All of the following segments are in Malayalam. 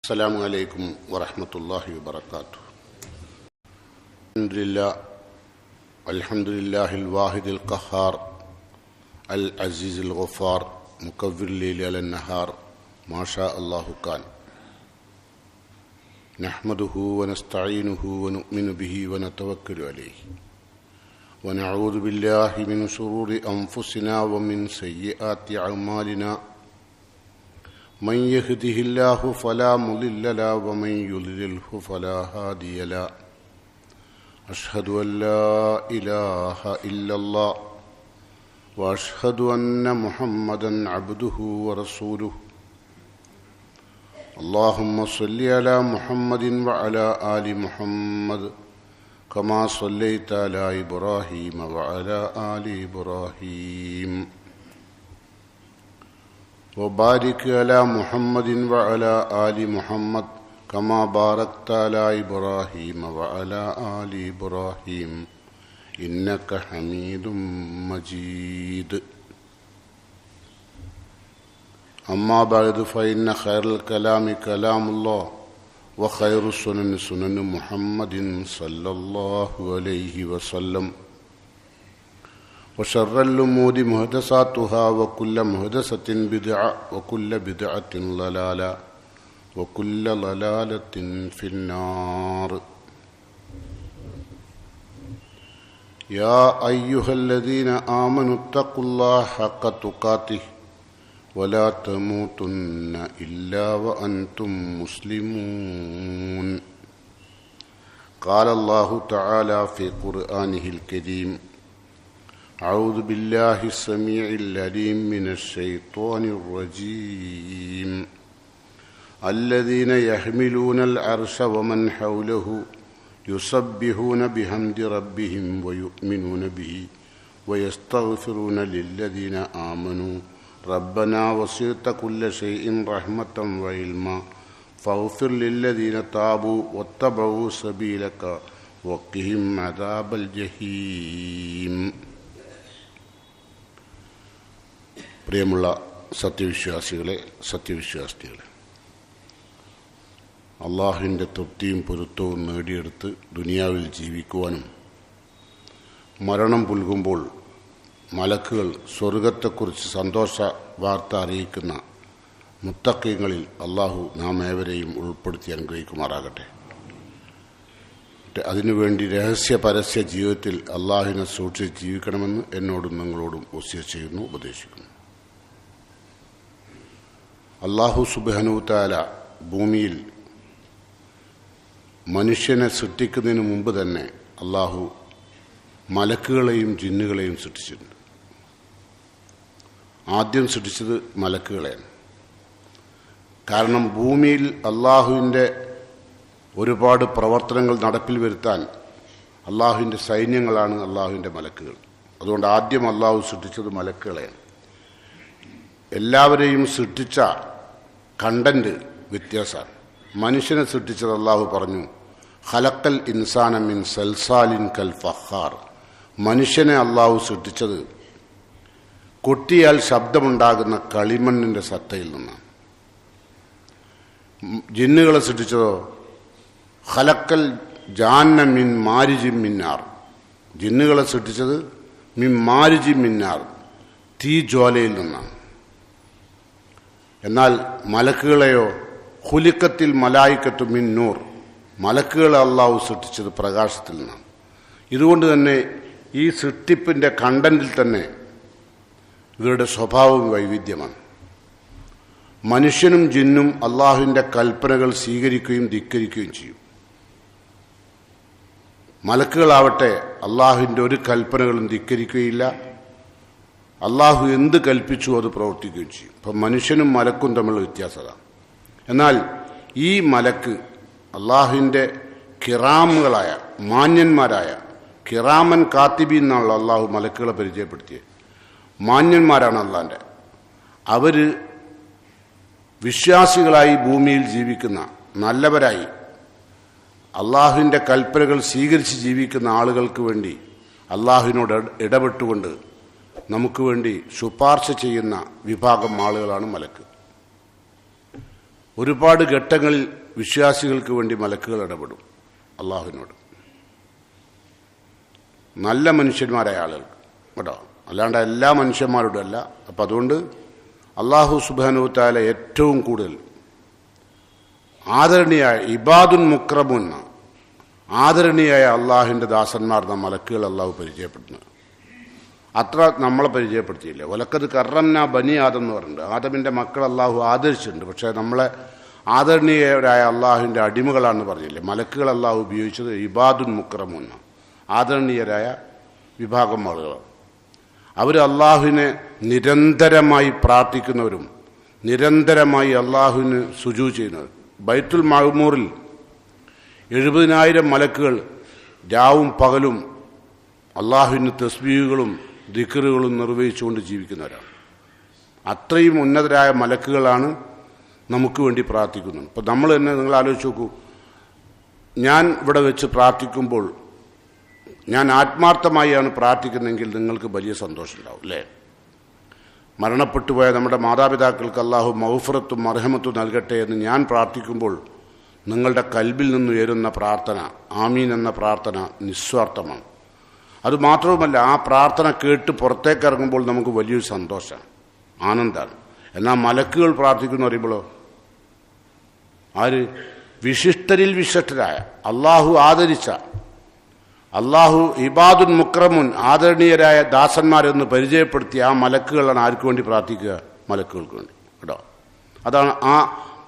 السلام عليكم ورحمة الله وبركاته. الحمد لله الواحد القهار العزيز الغفار مكور الليل على النهار ما شاء الله كان. نحمده ونستعينه ونؤمن به ونتوكل عليه ونعوذ بالله من شرور أنفسنا ومن سيئات أعمالنا. من يهده الله فلا مضل له ومن يضلله فلا هادي له. أشهد أن لا إله إلا الله وأشهد أن محمدا عبده ورسوله. اللهم صل على محمد وعلى آل محمد كما صليت على إبراهيم وعلى آل إبراهيم وبارك على محمد وعلى آل محمد كما باركت على إبراهيم وعلى آل إبراهيم إنك حميد مجيد. أما بعد فإن خير الكلام كلام الله وخير السنن سنن محمد صلى الله عليه وسلم وشر الأمور محدثاتها وكل محدثة بدعة وكل بدعة ضلالة وكل ضلالة في النار. يا أيها الذين آمنوا اتقوا الله حق تقاته ولا تموتن إلا وأنتم مسلمون. قال الله تعالى في قرآنه الكريم: أعوذ بالله السميع العليم من الشيطان الرجيم. الذين يحملون العرش ومن حوله يسبحون بحمد ربهم ويؤمنون به ويستغفرون للذين آمنوا ربنا وسعت كل شيء رحمة وعلما فاغفر للذين تابوا واتبعوا سبيلك وقهم عذاب الجحيم. പ്രിയമുള്ള സത്യവിശ്വാസികളെ, സത്യവിശ്വാസികളെ, അള്ളാഹുവിൻ്റെ തൃപ്തിയും പൊരുത്തവും നേടിയെടുത്ത് ദുനിയാവിൽ ജീവിക്കുവാനും മരണം പുൽകുമ്പോൾ മലക്കുകൾ സ്വർഗത്തെക്കുറിച്ച് സന്തോഷ വാർത്ത അറിയിക്കുന്ന മുത്തഖീങ്ങളിൽ അള്ളാഹു നാം ഏവരെയും ഉൾപ്പെടുത്തി അനുഗ്രഹിക്കുമാറാകട്ടെ. അതിനുവേണ്ടി രഹസ്യ പരസ്യ ജീവിതത്തിൽ അള്ളാഹുവിനെ സൂക്ഷിച്ച് ജീവിക്കണമെന്ന് എന്നോടും നിങ്ങളോടും വസിയത്ത് ചെയ്യുന്നു, ഉപദേശിക്കുന്നു. അള്ളാഹു സുബ്ഹാനഹു തആല ഭൂമിയിൽ മനുഷ്യനെ സൃഷ്ടിക്കുന്നതിന് മുമ്പ് തന്നെ അള്ളാഹു മലക്കുകളെയും ജിന്നുകളെയും സൃഷ്ടിച്ചിട്ടുണ്ട്. ആദ്യം സൃഷ്ടിച്ചത് മലക്കുകളെയാണ്. കാരണം ഭൂമിയിൽ അള്ളാഹുവിൻ്റെ ഒരുപാട് പ്രവർത്തനങ്ങൾ നടപ്പിൽ വരുത്താൻ അള്ളാഹുവിൻ്റെ സൈന്യങ്ങളാണ് അള്ളാഹുവിൻ്റെ മലക്കുകൾ. അതുകൊണ്ട് ആദ്യം അള്ളാഹു സൃഷ്ടിച്ചത് മലക്കുകളെയാണ്. എല്ലാവരെയും സൃഷ്ടിച്ച കണ്ടന്റ് വ്യത്യാസമാണ്. മനുഷ്യനെ സൃഷ്ടിച്ചത് അള്ളാഹു പറഞ്ഞു, ഖലഖൽ ഇൻസാന മിൻ സൽസാലിൻ കൽ ഫഖാർ. മനുഷ്യനെ അള്ളാഹു സൃഷ്ടിച്ചത് കൊട്ടിയാൽ ശബ്ദമുണ്ടാകുന്ന കളിമണ്ണിൻ്റെ സത്തയിൽ നിന്നാണ്. ജിന്നുകളെ സൃഷ്ടിച്ചതോ ഖലഖൽ ജാന്ന മിൻ മാരിജിൻ മിന്നാർ. ജിന്നുകളെ സൃഷ്ടിച്ചത് മിൻ മാരിജിൻ മിന്നാർ, തീജ്വാലയിൽ നിന്നാണ്. എന്നാൽ മലക്കുകളെയോ ഖുലിഖത്തിൽ മലായിക്കത്തു മിൻ നൂർ. മലക്കുകളെ അള്ളാഹു സൃഷ്ടിച്ചത് പ്രകാശത്തിൽ നിന്നാണ്. ഇതുകൊണ്ട് തന്നെ ഈ സൃഷ്ടിപ്പിൻ്റെ കണ്ടന്റിൽ തന്നെ ഇവരുടെ സ്വഭാവവും വൈവിധ്യമാണ്. മനുഷ്യനും ജിന്നും അള്ളാഹുവിൻ്റെ കൽപ്പനകൾ സ്വീകരിക്കുകയും ധിക്കരിക്കുകയും ചെയ്യും. മലക്കുകളാവട്ടെ അള്ളാഹുവിൻ്റെ ഒരു കൽപ്പനകളും ധിക്കരിക്കുകയില്ല. അള്ളാഹു എന്ത് കൽപ്പിച്ചു അത് പ്രവർത്തിക്കുകയും ചെയ്യും. അപ്പം മനുഷ്യനും മലക്കും തമ്മിലുള്ള വ്യത്യാസമാണ്. എന്നാൽ ഈ മലക്ക് അള്ളാഹുവിൻ്റെ കിറാമുകളായ മാന്യന്മാരായ കിറാമൻ കാത്തിബി എന്നാണ് അള്ളാഹു മലക്കുകളെ പരിചയപ്പെടുത്തിയത്. മാന്യന്മാരാണ് അള്ളാഹിൻ്റെ. അവർ വിശ്വാസികളായി ഭൂമിയിൽ ജീവിക്കുന്ന നല്ലവരായി അള്ളാഹുവിൻ്റെ കൽപ്പനകൾ സ്വീകരിച്ച് ജീവിക്കുന്ന ആളുകൾക്ക് വേണ്ടി അള്ളാഹുവിനോട് ഇടപെട്ടുകൊണ്ട് നമുക്ക് വേണ്ടി ശുപാർശ ചെയ്യുന്ന വിഭാഗം ആളുകളാണ് മലക്ക്. ഒരുപാട് ഘട്ടങ്ങളിൽ വിശ്വാസികൾക്ക് വേണ്ടി മലക്കുകൾ ഇടപെടും അള്ളാഹുവിനോട്, നല്ല മനുഷ്യന്മാരായ ആളുകൾക്ക് കേട്ടോ, അല്ലാണ്ട് എല്ലാ മനുഷ്യന്മാരോടും അല്ല. അപ്പം അതുകൊണ്ട് അള്ളാഹു സുബ്ഹാനഹു തആല ഏറ്റവും കൂടുതൽ ആദരണീയായ ഇബാദുൻ മുക്രമുൻ, ആദരണീയായ അള്ളാഹുവിൻ്റെ ദാസന്മാർ നാം മലക്കുകൾ അള്ളാഹു പരിചയപ്പെടുത്തുന്നത്. അത്ര നമ്മളെ പരിചയപ്പെടുത്തിയില്ല. വലക്കത് കറംന ബനി ആദം എന്ന് പറഞ്ഞിട്ടുണ്ട്. ആദമിൻ്റെ മക്കൾ അള്ളാഹു ആദരിച്ചിട്ടുണ്ട്. പക്ഷേ നമ്മളെ ആദരണീയരായ അള്ളാഹുവിൻ്റെ അടിമകളാണെന്ന് പറഞ്ഞില്ലേ. മലക്കുകൾ അള്ളാഹു ഉപയോഗിച്ചത് ഇബാദുൻ മുക്രമുൻ, ആദരണീയരായ വിഭാഗം ആളുകളാണ്. അവർ അള്ളാഹുവിനെ നിരന്തരമായി പ്രാർത്ഥിക്കുന്നവരും നിരന്തരമായി അള്ളാഹുവിന് സുജൂദ് ചെയ്യുന്നവർ. ബൈത്തുൽ മഅ്മൂറിൽ 70,000 മലക്കുകൾ രാവും പകലും അള്ളാഹുവിന് തസ്ബീഹുകളും ദിക്റുകളും നിർവഹിച്ചുകൊണ്ട് ജീവിക്കുന്നവരാണ്. അത്രയും ഉന്നതരായ മലക്കുകളാണ് നമുക്ക് വേണ്ടി പ്രാർത്ഥിക്കുന്നത്. ഇപ്പം നമ്മൾ തന്നെ നിങ്ങൾ ആലോചിച്ച് നോക്കൂ, ഞാൻ ഇവിടെ വെച്ച് പ്രാർത്ഥിക്കുമ്പോൾ ഞാൻ ആത്മാർത്ഥമായാണ് പ്രാർത്ഥിക്കുന്നതെങ്കിൽ നിങ്ങൾക്ക് വലിയ സന്തോഷം ഉണ്ടാവും അല്ലേ? മരണപ്പെട്ടുപോയ നമ്മുടെ മാതാപിതാക്കൾക്ക് അള്ളാഹു മഗ്ഫിറത്തും മർഹമത്തും നൽകട്ടെ എന്ന് ഞാൻ പ്രാർത്ഥിക്കുമ്പോൾ നിങ്ങളുടെ കൽബിൽ നിന്നുയരുന്ന പ്രാർത്ഥന, ആമീൻ എന്ന പ്രാർത്ഥന നിസ്വാർത്ഥമാണ്. അതുമാത്രവുമല്ല, ആ പ്രാർത്ഥന കേട്ട് പുറത്തേക്ക് ഇറങ്ങുമ്പോൾ നമുക്ക് വലിയൊരു സന്തോഷമാണ്, ആനന്ദമാണ്. എന്നാൽ മലക്കുകൾ പ്രാർത്ഥിക്കുന്നു പറയുമ്പോഴോ, ആര്? വിശിഷ്ടരിൽ വിശിഷ്ടരായ അള്ളാഹു ആദരിച്ച, അള്ളാഹു ഇബാദുൻ മുക്രമുൻ, ആദരണീയരായ ദാസന്മാരെന്ന് പരിചയപ്പെടുത്തിയ ആ മലക്കുകളാണ് ആർക്ക് വേണ്ടി പ്രാർത്ഥിക്കുക? മലക്കുകൾക്ക് വേണ്ടി കേട്ടോ. അതാണ് ആ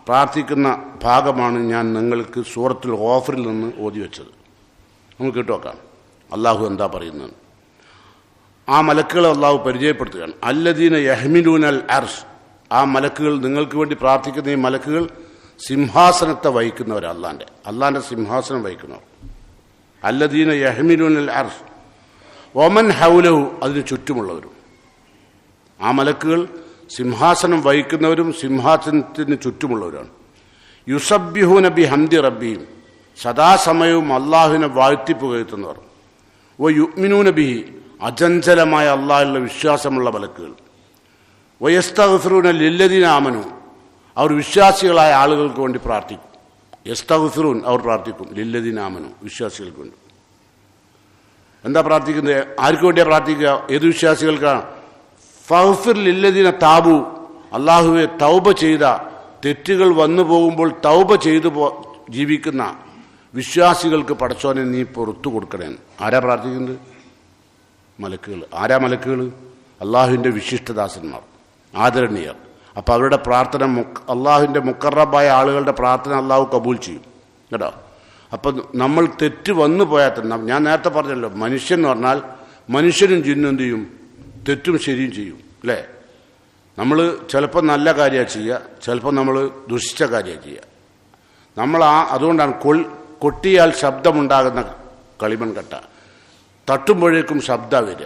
പ്രാർത്ഥിക്കുന്ന ഭാഗമാണ് ഞാൻ നിങ്ങൾക്ക് സൂറത്തുൽ ഗാഫിറിൽ നിന്ന് ഓതി വെച്ചത്. നമുക്ക് കേട്ടുവെക്കാം അള്ളാഹു എന്താ പറയുന്നത്. ആ മലക്കുകളെ അള്ളാഹു പരിചയപ്പെടുത്തുകയാണ്. അല്ലദീന യഹ്മിലൂനൽ അർശ്, ആ മലക്കുകൾ, നിങ്ങൾക്ക് വേണ്ടി പ്രാർത്ഥിക്കുന്ന ഈ മലക്കുകൾ സിംഹാസനത്തെ വഹിക്കുന്നവർ, അള്ളാന്റെ സിംഹാസനം വഹിക്കുന്നവർ. അല്ലദീന യഹ്മിലൂനൽ അർശ് വമൻ ഹൗലഹു, അതിന് ചുറ്റുമുള്ളവരും. ആ മലക്കുകൾ സിംഹാസനം വഹിക്കുന്നവരും സിംഹാസനത്തിന് ചുറ്റുമുള്ളവരാണ്. യുസബ്ബിഹൂന ബിഹംദി റബ്ബിഹിം, സദാസമയവും അള്ളാഹുവിനെ വാഴ്ത്തി പുകഴ്ത്തുന്നവർ. വയുഅ്മിനൂന ബിഹി, അചഞ്ചലമായ അള്ളാഹുവിലുള്ള വിശ്വാസമുള്ള മലക്കുകൾ. വയസ്തഗ്ഫിറൂന ലില്ലദീന ആമനു, അവർ വിശ്വാസികളായ ആളുകൾക്ക് വേണ്ടി പ്രാർത്ഥിക്കും. യസ്തഗ്ഫിറൂൻ, അവർ പ്രാർത്ഥിക്കും. ലില്ലദീന ആമനു, വിശ്വാസികൾക്ക് വേണ്ടി. എന്താ പ്രാർത്ഥിക്കുന്നത്? ആർക്ക് വേണ്ടിയാണ് പ്രാർത്ഥിക്കുക? ഏത് വിശ്വാസികൾക്കാണ്? ഫഗ്ഫിർ ലില്ലദീന താബു, അള്ളാഹുവെ തൗബ ചെയ്ത, തെറ്റുകൾ വന്നു പോകുമ്പോൾ തൗബ ചെയ്തു ജീവിക്കുന്ന വിശ്വാസികൾക്ക് പടച്ചോനെ നീ പുറത്തു കൊടുക്കണേ. ആരാ പ്രാർത്ഥിക്കുന്നത്? മലക്കുകൾ. ആരാ മലക്കുകൾ? അള്ളാഹുവിൻ്റെ വിശിഷ്ടദാസന്മാർ, ആദരണീയർ. അപ്പം അവരുടെ പ്രാർത്ഥന, അള്ളാഹുവിൻ്റെ മുഖറബായ ആളുകളുടെ പ്രാർത്ഥന അള്ളാഹു കബൂൽ ചെയ്യും കേട്ടോ. അപ്പം നമ്മൾ തെറ്റ് വന്നു പോയാൽ തന്നെ, ഞാൻ നേരത്തെ പറഞ്ഞല്ലോ, മനുഷ്യൻ എന്ന് പറഞ്ഞാൽ മനുഷ്യനും ജിന്നും എന്ത് ചെയ്യും? തെറ്റും ശരിയും ചെയ്യും അല്ലേ? നമ്മൾ ചിലപ്പോൾ നല്ല കാര്യമാണ് ചെയ്യുക, ചിലപ്പോൾ നമ്മൾ ദുഷിച്ച കാര്യമാണ് ചെയ്യുക. നമ്മൾ അതുകൊണ്ടാണ് കൊട്ടിയാൽ ശബ്ദമുണ്ടാകുന്ന കളിമൺ കട്ട, തട്ടുമ്പോഴേക്കും ശബ്ദം വരിക,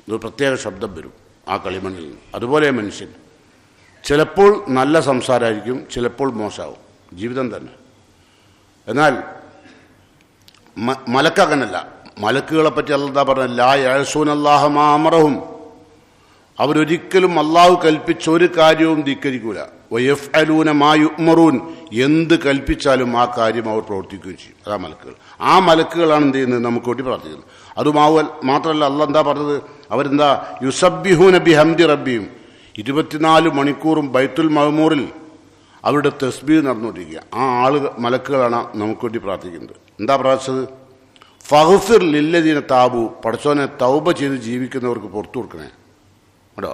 ഒരു പ്രത്യേക ശബ്ദം വരും ആ കളിമണ്ണിൽ നിന്ന്. അതുപോലെ മനുഷ്യൻ ചിലപ്പോൾ നല്ല സംസാരമായിരിക്കും, ചിലപ്പോൾ മോശമാവും, ജീവിതം തന്നെ. എന്നാൽ മലക്കങ്ങനല്ല. മലക്കുകളെ പറ്റി അല്ലാഹു പറഞ്ഞ ലാ യഅസൂനല്ലാഹ മാ അമറഹും, അവരൊരിക്കലും അള്ളാഹു കൽപ്പിച്ച ഒരു കാര്യവും ധിക്കരിക്കൂല. വയഫ്അലൂന മാ യുഅ്മറൂൻ, എന്ത് കൽപ്പിച്ചാലും ആ കാര്യം അവർ പ്രവർത്തിക്കുകയും ചെയ്യും. അതാ മലക്കുകൾ. ആ മലക്കുകളാണ് എന്ത് ചെയ്യുന്നത്? നമുക്ക് വേണ്ടി പ്രാർത്ഥിക്കുന്നത്. അതുമാവൽ മാത്രമല്ല, അള്ളാഹ് എന്താ പറഞ്ഞത്? അവരെന്താ? യുസബ്ബിഹൂന ബിഹംദി റബ്ബിഹിം, 24 മണിക്കൂറും ബൈത്തുൽ മഅ്മൂറിൽ അവരുടെ തസ്ബീഹ് നടന്നുകൊണ്ടിരിക്കുക. ആ മലക്കുകളാണ് നമുക്ക് വേണ്ടി പ്രാർത്ഥിക്കുന്നത്. എന്താ പ്രാർത്ഥിച്ചത്? ഫഗ്ഫിർ ലില്ലദീന താബു, പടച്ചോനെ തൗബ ചെയ്ത് ജീവിക്കുന്നവർക്ക് പുറത്തു കൊടുക്കണേ കേട്ടോ.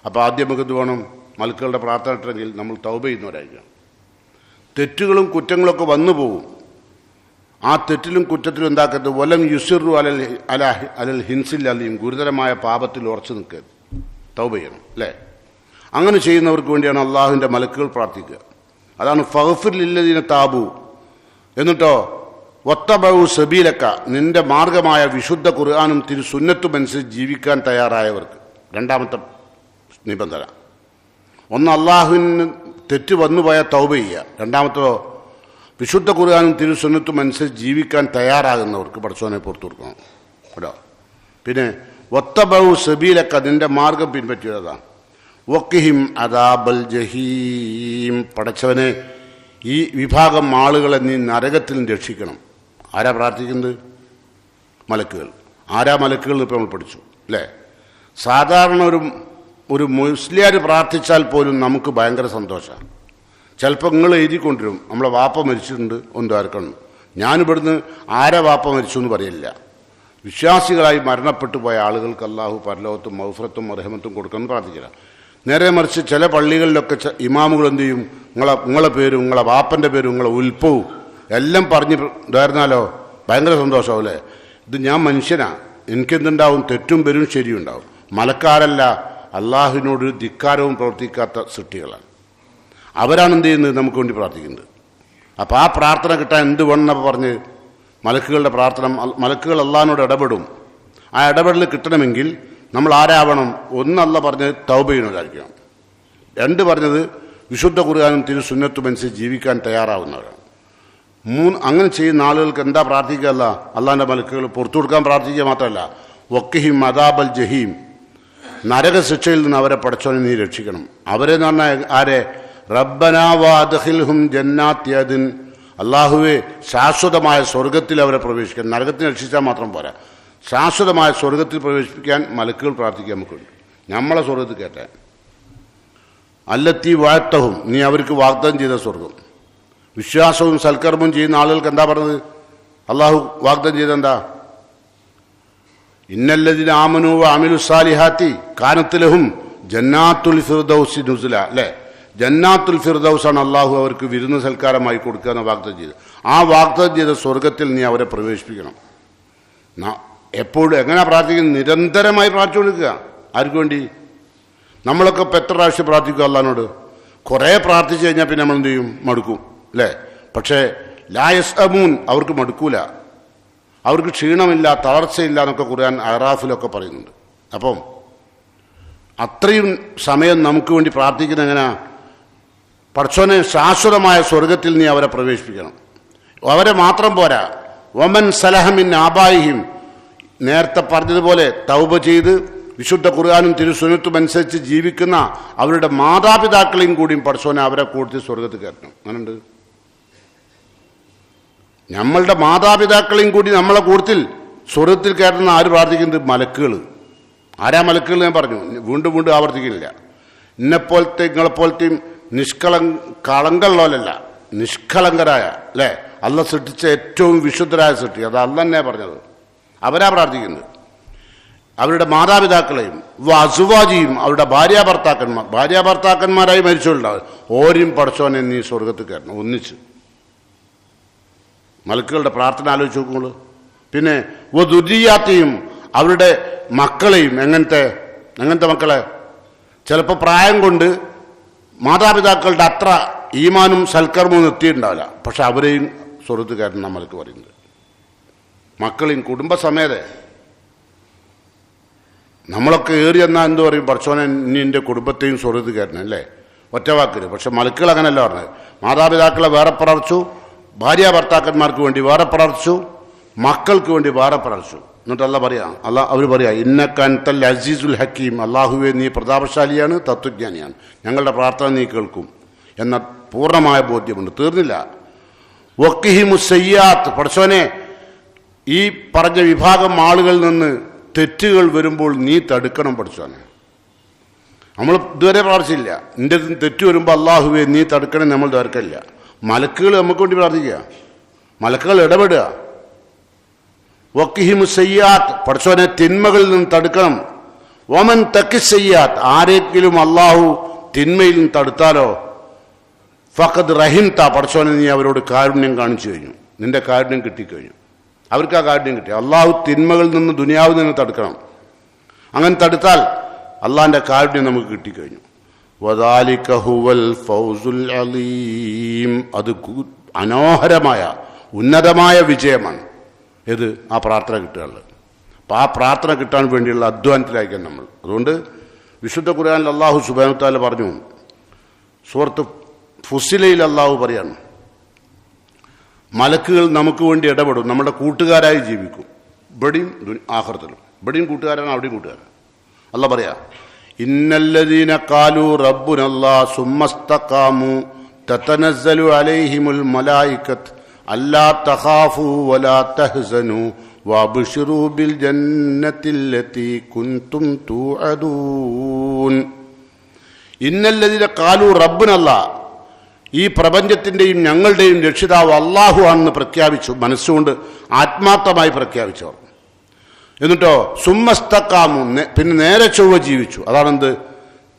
അപ്പോൾ ആദ്യം നമുക്ക് എന്ത് വേണം? മലക്കുകളുടെ പ്രാർത്ഥന ഇട്ടെങ്കിൽ നമ്മൾ തൗബ ചെയ്യുന്നവരായിരിക്കണം. തെറ്റുകളും കുറ്റങ്ങളൊക്കെ വന്നു പോകും. ആ തെറ്റിലും കുറ്റത്തിലും എന്താക്കരുത്? വലം യുസിറു അലൽ ഹിൻസിൽ അലിയും, ഗുരുതരമായ പാപത്തിൽ ഉറച്ചു നിൽക്കരുത്, തൗബ ചെയ്യണം അല്ലേ? അങ്ങനെ ചെയ്യുന്നവർക്ക് വേണ്ടിയാണ് അള്ളാഹുവിൻ്റെ മലക്കുകൾ പ്രാർത്ഥിക്കുക. അതാണ് ഫഗ്ഫിർ ലില്ലദീന താബു. എന്നിട്ടോ വത്തബഉ സബീലക, നിന്റെ മാർഗമായ വിശുദ്ധ ഖുർആനും തിരുസുന്നത്തും അനുസരിച്ച് ജീവിക്കാൻ തയ്യാറായവർക്ക്. രണ്ടാമത്തെ നിബന്ധന. ഒന്ന്, അള്ളാഹുവിന് തെറ്റ് വന്നുപോയ തൗബ ചെയ്യുക. രണ്ടാമത്തതോ വിശുദ്ധ ഖുർആനും തിരുസുന്നത്തും അനുസരിച്ച് ജീവിക്കാൻ തയ്യാറാകുന്നവർക്ക് പടച്ചോനെ പുറത്തു കൊടുക്കണം കേട്ടോ. പിന്നെ വത്തബഉ സബീലക, നിന്റെ മാർഗം പിൻപറ്റിയതാണ്. വഖിഹിം അദാബൽ ജഹീം. പടച്ചവനെ, ഈ വിഭാഗം ആളുകളെ നീ നരകത്തിൽ രക്ഷിക്കണം. ആരാ പ്രാർത്ഥിക്കുന്നത്? മലക്കുകൾ. ആരാ മലക്കുകൾ? ഇപ്പം നമ്മൾ പഠിച്ചു അല്ലേ? സാധാരണ ഒരു മുസ്ലിയാർ പ്രാർത്ഥിച്ചാൽ പോലും നമുക്ക് ഭയങ്കര സന്തോഷമാണ്. ചിലപ്പോൾ നിങ്ങൾ എഴുതിക്കൊണ്ടിരും, നമ്മളെ വാപ്പ മരിച്ചിട്ടുണ്ട് ഒന്ന് ആർക്കണം. ഞാനിവിടുന്ന് ആരാ വാപ്പ മരിച്ചു എന്ന് പറയില്ല. വിശ്വാസികളായി മരണപ്പെട്ടു പോയ ആളുകൾക്ക് അള്ളാഹു പരലോകത്തും മഗ്ഫിറത്തും റഹ്മത്തും കൊടുക്കണം പ്രാർത്ഥിക്കില്ല. നേരെ മറിച്ച് ചില പള്ളികളിലൊക്കെ ഇമാമുകൾ എന്ത് ചെയ്യും? നിങ്ങളെ പേരും നിങ്ങളെ വാപ്പൻ്റെ പേരും നിങ്ങളെ ഉൽപ്പവും എല്ലാം പറഞ്ഞ് ഇതായിരുന്നാലോ ഭയങ്കര സന്തോഷമാവില്ലേ? ഇത് ഞാൻ മനുഷ്യനാണ്, എനിക്കെന്തുണ്ടാവും? തെറ്റും പേരും ശരിയുണ്ടാവും. മലക്കാരല്ല, അള്ളാഹുവിനോട് ധിക്കാരവും പ്രവർത്തിക്കാത്ത സൃഷ്ടികളാണ്. അവരാണ് എന്ത് ചെയ്യുന്നത്? നമുക്ക് വേണ്ടി പ്രാർത്ഥിക്കുന്നത്. അപ്പോൾ ആ പ്രാർത്ഥന കിട്ടാൻ എന്ത് വേണമെന്നപ്പോൾ പറഞ്ഞ് മലക്കുകളുടെ പ്രാർത്ഥന, മലക്കുകൾ അള്ളാഹിനോട് ഇടപെടും. ആ ഇടപെടൽ കിട്ടണമെങ്കിൽ നമ്മൾ ആരാവണം? ഒന്ന് അല്ല പറഞ്ഞത് തൗബ ചെയ്യുന്നവരായിരിക്കണം. രണ്ട് പറഞ്ഞത് വിശുദ്ധ ഖുർആനും തിരുസുന്നത്തും അനുസരിച്ച് ജീവിക്കാൻ തയ്യാറാവുന്നവരാണ്. അങ്ങനെ ചെയ്യുന്ന ആളുകൾക്ക് എന്താ പ്രാർത്ഥിക്കുക? അള്ളാഹിൻ്റെ മലക്കുകൾ പുറത്തു കൊടുക്കാൻ പ്രാർത്ഥിക്കുക മാത്രമല്ല, വഖിഹിം അദാബൽ ജഹീം, നരകശിക്ഷയിൽ നിന്ന് അവരെ പടച്ചോനെ നീ രക്ഷിക്കണം. അവരെന്ന് പറഞ്ഞാൽ ആരെ? റബ്ബനാ വഅദ്ഖിൽഹും ജന്നാത്തി അദ്ൻ, അള്ളാഹുവെ ശാശ്വതമായ സ്വർഗത്തിൽ അവരെ പ്രവേശിക്കാൻ. നരകത്തിന് രക്ഷിച്ചാൽ മാത്രം പോരാ, ശാശ്വതമായ സ്വർഗത്തിൽ പ്രവേശിപ്പിക്കാൻ മലക്കുകൾ പ്രാർത്ഥിക്കാൻ നമുക്കുണ്ട്. നമ്മളെ സ്വർഗത്തിൽ കയറ്റാൻ. അല്ലത്തി വാഴ്ത്തഹും, നീ അവർക്ക് വാഗ്ദാനം ചെയ്ത സ്വർഗം. വിശ്വാസവും സൽക്കർമ്മവും ചെയ്യുന്ന ആളുകൾക്ക് എന്താ പറഞ്ഞത്? അള്ളാഹു വാഗ്ദാനം ചെയ്തെന്താ? ഇന്നല്ലദിന ആമനു വഅമിലു സാലിഹാത്തി കാനത്ത് ലഹും ജന്നാത്തുൽ ഫിർദൗസി നുസുല. അല്ലേ? ജന്നാത്തുൽ ഫിർദൗസാണ് അള്ളാഹു അവർക്ക് വിരുന്ന് സൽക്കാരമായി കൊടുക്കുക എന്ന് വാഗ്ദാനം ചെയ്ത്. ആ വാഗ്ദാനം ചെയ്ത സ്വർഗത്തിൽ നീ അവരെ പ്രവേശിപ്പിക്കണം. എപ്പോഴും എങ്ങനെ പ്രാർത്ഥിക്കുന്നത്? നിരന്തരമായി പ്രാർത്ഥിച്ചുകൊടുക്കുക. ആർക്ക് വേണ്ടി? നമ്മളൊക്കെ ഇപ്പം എത്ര പ്രാവശ്യം പ്രാർത്ഥിക്കുക അള്ളാഹിനോട്? കുറേ പ്രാർത്ഥിച്ചു കഴിഞ്ഞാൽ പിന്നെ നമ്മൾ എന്ത് ചെയ്യും? മടുക്കും അല്ലേ? പക്ഷേ ലാ യസ്അമൂൻ, അവർക്ക് മടുക്കൂല, അവർക്ക് ക്ഷീണമില്ല, തളർച്ചയില്ല എന്നൊക്കെ ഖുർആൻ അറാഫിലൊക്കെ പറയുന്നുണ്ട്. അപ്പം അത്രയും സമയം നമുക്ക് വേണ്ടി പ്രാർത്ഥിക്കുന്ന എങ്ങനെയാ? പടച്ചോനെ, ശാശ്വതമായ സ്വർഗത്തിൽ നീ അവരെ പ്രവേശിപ്പിക്കണം. അവരെ മാത്രം പോരാ, വമൻ സലഹമിൻ ആബായിഹിം, നേരത്തെ പറഞ്ഞതുപോലെ തൗബ ചെയ്ത് വിശുദ്ധ ഖുർആനും തിരുസുന്നത്തും അനുസരിച്ച് ജീവിക്കുന്ന അവരുടെ മാതാപിതാക്കളെയും കൂടിയും പടച്ചോനെ അവരെ കൂട്ടി സ്വർഗത്തിൽ കയറ്റണം. അങ്ങനെയുണ്ട്. നമ്മളുടെ മാതാപിതാക്കളെയും കൂടി നമ്മളെ കൂട്ടത്തിൽ സ്വർഗത്തിൽ കയറ്റുന്ന ആര് പ്രാർത്ഥിക്കുന്നത്? മലക്കുകൾ. ആരാ മലക്കുകൾ? ഞാൻ പറഞ്ഞു, വീണ്ടും വീണ്ടും ആവർത്തിക്കുന്നില്ല. ഇന്നെപ്പോലത്തെ നിങ്ങളെപ്പോലത്തെയും കളങ്കമുള്ളവരല്ല, നിഷ്കളങ്കരായ, അല്ലേ? അല്ല സൃഷ്ടിച്ച ഏറ്റവും വിശുദ്ധരായ സൃഷ്ടി, അത് അല്ല തന്നെ പറഞ്ഞത്. അവരാ പ്രാർത്ഥിക്കുന്നത്. അവരുടെ മാതാപിതാക്കളെയും അസുവാജിയും അവരുടെ ഭാര്യാഭർത്താക്കന്മാരായി മരിച്ചുണ്ടാവും. ഓരും പടച്ചോനെ നീ സ്വർഗത്തിൽ കയറണം ഒന്നിച്ച്. മലക്കുകളുടെ പ്രാർത്ഥന ആലോചിച്ച് നോക്കുമ്പോൾ. പിന്നെ ദുരിയാത്തെയും അവരുടെ മക്കളെയും. എങ്ങനത്തെ മക്കളെ? ചിലപ്പോൾ പ്രായം കൊണ്ട് മാതാപിതാക്കളുടെ അത്ര ഈമാനും സൽക്കർമ്മവും എത്തിയിട്ടുണ്ടാവില്ല, പക്ഷെ അവരെയും സ്വർഗത്തിൽ കയറണം നമ്മൾക്ക് പറയുന്നത്. മക്കളെയും കുടുംബസമേത. നമ്മളൊക്കെ ഏറി എന്നാൽ എന്ത് പറയും? പടച്ചോനെ ഇനി എൻ്റെ കുടുംബത്തെയും സ്വർഗത്തിൽ കയറണം, അല്ലേ? ഒറ്റവാക്കിൽ. പക്ഷെ മലക്കുകൾ അങ്ങനെയല്ല പറഞ്ഞത്. മാതാപിതാക്കളെ വേറെ പ്രാർത്ഥിച്ചു, ഭാര്യാഭർത്താക്കന്മാർക്ക് വേണ്ടി വേറെ പ്രാർത്ഥിച്ചു, മക്കൾക്ക് വേണ്ടി വേറെ പ്രാർത്ഥിച്ചു. എന്നിട്ടല്ല പറയാം, അവർ പറയാം, ഇന്നക അൻതൽ അസീസുൽ ഹക്കീം, അള്ളാഹുവെ നീ പ്രതാപശാലിയാണ്, തത്വജ്ഞാനിയാണ്, ഞങ്ങളുടെ പ്രാർത്ഥന നീ കേൾക്കും എന്ന പൂർണ്ണമായ ബോധ്യമുണ്ട്. തീർന്നില്ല. വഖിഹിമുസ് സയ്യാത്ത്, പടച്ചോനെ ഈ പറഞ്ഞ വിഭാഗം ആളുകളിൽ നിന്ന് തെറ്റുകൾ വരുമ്പോൾ നീ തടുക്കണം പടച്ചോനെ. നമ്മൾ ഇതുവരെ പ്രാർത്ഥിച്ചില്ല. നിന്റെ തെറ്റ് വരുമ്പോൾ അള്ളാഹുവെ നീ തടുക്കണം, നമ്മൾ തടുക്കില്ല. മലക്കുകൾ നമുക്ക് വേണ്ടി പ്രാർത്ഥിക്കുക, മലക്കുകൾ ഇടപെടുക. വഖിഹിമുസ് സയ്യാത്ത്, പടച്ചോനെ തിന്മകളിൽ നിന്ന് തടുക്കണം. വമൻ തഖി സയ്യാത്ത്, ആരെങ്കിലും അള്ളാഹു തിന്മയിൽ നിന്ന് തടുത്താലോ ഫഖദ് റഹിംത, പടച്ചോനെ നീ അവരോട് കാരുണ്യം കാണിച്ചു കഴിഞ്ഞു, നിന്റെ കാരുണ്യം കിട്ടിക്കഴിഞ്ഞു. അവർക്ക് ആ കാരുണ്യം കിട്ടി. അള്ളാഹു തിന്മകളിൽ നിന്ന് ദുനിയാവിൽ നിന്ന് തടുക്കണം. അങ്ങനെ തടുത്താൽ അള്ളാഹിൻ്റെ കാരുണ്യം നമുക്ക് കിട്ടിക്കഴിഞ്ഞു. വദാലിക ഹുവൽ ഫൗസുൽ അലീം, അത് മനോഹരമായ ഉന്നതമായ വിജയമാണ്. ഏത്? ആ പ്രാർത്ഥന കിട്ടുകയുള്ളത്. അപ്പം ആ പ്രാർത്ഥന കിട്ടാൻ വേണ്ടിയുള്ള അധ്വാനത്തിലായിരിക്കും നമ്മൾ. അതുകൊണ്ട് വിശുദ്ധ ഖുർആനിൽ അള്ളാഹു സുബ്ഹാനഹു വ തആല പറഞ്ഞു, സൂറത്ത് ഫുസ്സിലയിൽ അള്ളാഹു പറയാണ്, മലക്കുകൾ നമുക്ക് വേണ്ടി ഇടപെടും, നമ്മുടെ കൂട്ടുകാരായി ജീവിക്കും. ഇവിടെയും ആഖിറത്തിലും. ഇവിടെയും കൂട്ടുകാരാണ്, അവിടെയും കൂട്ടുകാരാണ്. അള്ളാഹ് പറയാ, ഇന്നല്ലദീന ഖാലൂ റബ്ബുനല്ലാഹ് സുമ്മസ്തഖാമു തതനസ്സലു അലൈഹിമുൽ മലായികത്ത് അല്ലാ തഖാഫൂ വലാ തഹ്സനൂ വഅബ്ശിറൂ ബിൽ ജന്നത്തില്ലതീ കുൻതും തൂഅദൂൻ. ഇന്നല്ലദീന ഖാലൂ റബ്ബുനല്ലാഹ്, ഈ പ്രപഞ്ചത്തിൻ്റെയും ഞങ്ങളുടെയും രക്ഷിതാവ് അള്ളാഹു ആണെന്ന് പ്രഖ്യാപിച്ചു, മനസ്സുകൊണ്ട് ആത്മാർത്ഥമായി പ്രഖ്യാപിച്ചവർ. എന്നിട്ടോ സുമ്മസ്തഖാമു, പിന്നെ നേരെ ചൊവ്വ ജീവിച്ചു. അതാണെന്ത്?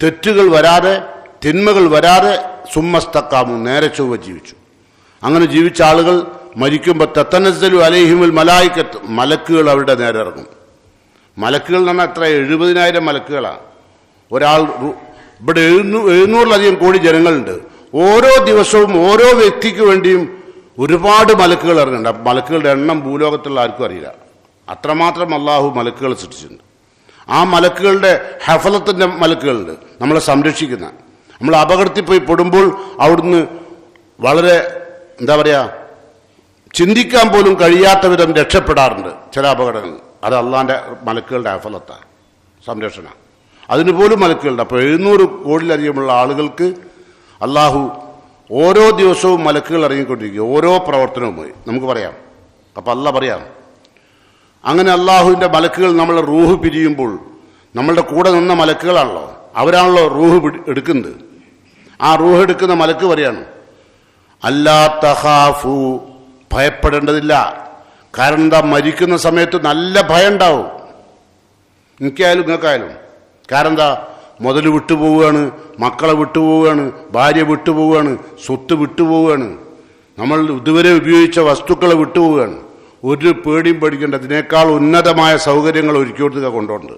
തെറ്റുകൾ വരാതെ, തിന്മകൾ വരാതെ സുമ്മസ്തഖാമു, നേരെ ചൊവ്വ ജീവിച്ചു. അങ്ങനെ ജീവിച്ച ആളുകൾ മരിക്കുമ്പോൾ തതനസ്സലു അലൈഹിമുൽ മലായികത്ത്, മലക്കുകൾ അവരുടെ നേരെ ഇറങ്ങും. മലക്കുകൾ എന്ന് പറഞ്ഞാൽ എത്ര? 70,000 മലക്കുകളാണ്. ഒരാൾ ഇവിടെ 700-ലധികം കോടി ജനങ്ങളുണ്ട്. ഓരോ ദിവസവും ഓരോ വ്യക്തിക്ക് വേണ്ടിയും ഒരുപാട് മലക്കുകൾ ഇറങ്ങുന്നുണ്ട്. അപ്പം മലക്കുകളുടെ എണ്ണം ഭൂലോകത്തുള്ള ആർക്കും അറിയില്ല. അത്രമാത്രം അള്ളാഹു മലക്കുകൾ സൃഷ്ടിച്ചിട്ടുണ്ട്. ആ മലക്കുകളുടെ ഹഫലത്തിൻ്റെ മലക്കുകളുണ്ട്, നമ്മളെ സംരക്ഷിക്കുന്ന. നമ്മൾ അപകടത്തിൽ പോയി പെടുമ്പോൾ അവിടുന്ന് വളരെ എന്താ പറയുക, ചിന്തിക്കാൻ പോലും കഴിയാത്ത വിധം രക്ഷപ്പെടാറുണ്ട് ചില അപകടങ്ങൾ. അത് അള്ളാഹിൻ്റെ മലക്കുകളുടെ ഹഫലത്താണ്, സംരക്ഷണം. അതിന് പോലും മലക്കുകളുണ്ട്. അപ്പോൾ 700 കോടിയിലധികമുള്ള ആളുകൾക്ക് അള്ളാഹു ഓരോ ദിവസവും മലക്കുകൾ ഇറങ്ങിക്കൊണ്ടിരിക്കുക, ഓരോ പ്രവർത്തനവുമായി നമുക്ക് പറയാം. അപ്പം അള്ളാഹ് പറയാം, അങ്ങനെ അള്ളാഹുവിൻ്റെ മലക്കുകൾ നമ്മളെ റൂഹ് പിരിയുമ്പോൾ നമ്മളുടെ കൂടെ നിന്ന മലക്കുകളാണല്ലോ, അവരാണല്ലോ റൂഹ് എടുക്കുന്നത്. ആ റൂഹ് എടുക്കുന്ന മലക്ക് പറയാണ്, അല്ലാ തഖാഫു, ഭയപ്പെടേണ്ടതില്ല. കാരണം എന്താ? മരിക്കുന്ന സമയത്ത് നല്ല ഭയം ഉണ്ടാവും, എനിക്കായാലും നിങ്ങൾക്കായാലും. കാരണം എന്താ? മുതൽ വിട്ടുപോവുകയാണ്, മക്കളെ വിട്ടുപോവുകയാണ്, ഭാര്യ വിട്ടുപോവുകയാണ്, സ്വത്ത് വിട്ടുപോവുകയാണ്, നമ്മൾ ഇതുവരെ ഉപയോഗിച്ച വസ്തുക്കളെ വിട്ടുപോവുകയാണ്. ഒരു പേടിയും പേടിക്കേണ്ട. ഇതിനേക്കാൾ ഉന്നതമായ സൗകര്യങ്ങൾ ഒരുക്കിയെടുത്തുക കൊണ്ടുണ്ട്,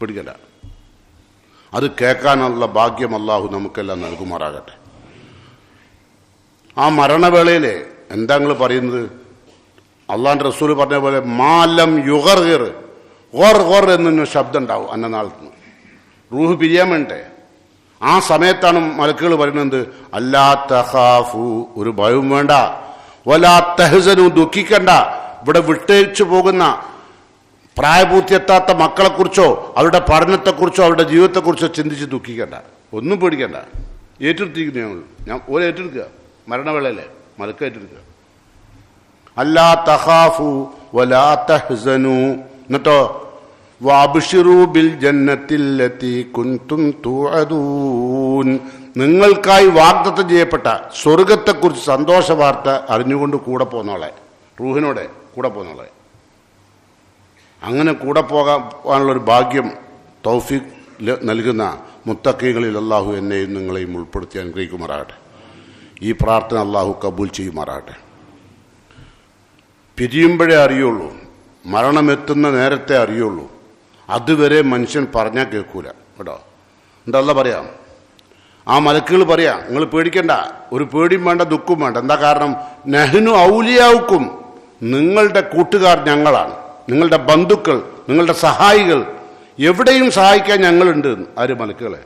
പേടിക്കണ്ട. അത് കേൾക്കാനുള്ള ഭാഗ്യം അല്ലാഹു നമുക്കെല്ലാം നൽകുമാറാകട്ടെ. ആ മരണവേളയിലെ എന്താ നിങ്ങൾ പറയുന്നത്? അള്ളാഹിൻ്റെ റസൂൽ പറഞ്ഞ പോലെ മാലം യുഗർഗിർ, ഗോർ ഗോർ എന്നൊരു ശബ്ദം ഉണ്ടാവും അന്നനാളത്ത്. റൂഹ് പിരിയാൻ വേണ്ടേ? ആ സമയത്താണ് മലക്കുകൾ പറയുന്നത്, അല്ലാ തഖാഫു, ഒരു ഭയവും വേണ്ട, വലാ തഹ്സനു, ദുഃഖിക്കണ്ട. ഇവിടെ വിട്ടേച്ചു പോകുന്ന പ്രായപൂർത്തിയെത്താത്ത മക്കളെക്കുറിച്ചോ അവരുടെ പഠനത്തെക്കുറിച്ചോ അവരുടെ ജീവിതത്തെക്കുറിച്ചോ ചിന്തിച്ച് ദുഃഖിക്കണ്ട, ഒന്നും പേടിക്കണ്ട. ഏറ്റെടുത്തിരിക്കുന്നു ഞാൻ ഓരോ ഏറ്റെടുക്കുക. മരണവേളയിലെ മലക്ക് ഏറ്റെടുക്കുക. അല്ലാ തഖാഫു വലാ തഹ്സനു, എന്നിട്ടോ വഅബ്ശിറൂ ബിൽ ജന്നത്തില്ലതീ കുൻതും തൂഅദൂൻ, നിങ്ങൾക്കായി വാഗ്ദത്തം ചെയ്യപ്പെട്ട സ്വർഗത്തെക്കുറിച്ച് സന്തോഷ വാർത്ത അറിഞ്ഞുകൊണ്ട് കൂടെ പോന്നോളെ, റൂഹിനോടെ കൂടെ പോന്നോളെ. അങ്ങനെ കൂടെ പോകാനുള്ളൊരു ഭാഗ്യം തൗഫീഖ് നൽകുന്ന മുത്തഖീകളിൽ അല്ലാഹു എന്നെയും നിങ്ങളെയും ഉൾപ്പെടുത്തി അനുഗ്രഹിക്കുമാറാകട്ടെ. ഈ പ്രാർത്ഥന അല്ലാഹു കബൂൽ ചെയ്യുമാറാകട്ടെ. പിരിയുമ്പോഴേ അറിയുള്ളൂ, മരണമെത്തുന്ന നേരത്തെ അറിയുള്ളൂ. അതുവരെ മനുഷ്യൻ പറഞ്ഞാൽ കേൾക്കൂല കേട്ടോ. എന്താ പറയാം? ആ മലക്കുകൾ പറയാം, നിങ്ങൾ പേടിക്കണ്ട, ഒരു പേടിയും വേണ്ട, ദുഃഖവും വേണ്ട. എന്താ കാരണം? നഹ്നു ഔലിയാവുക്കും, നിങ്ങളുടെ കൂട്ടുകാർ ഞങ്ങളാണ്, നിങ്ങളുടെ ബന്ധുക്കൾ, നിങ്ങളുടെ സഹായികൾ, എവിടെയും സഹായിക്കാൻ ഞങ്ങളുണ്ട്. ആര്? മലക്കുകളെ.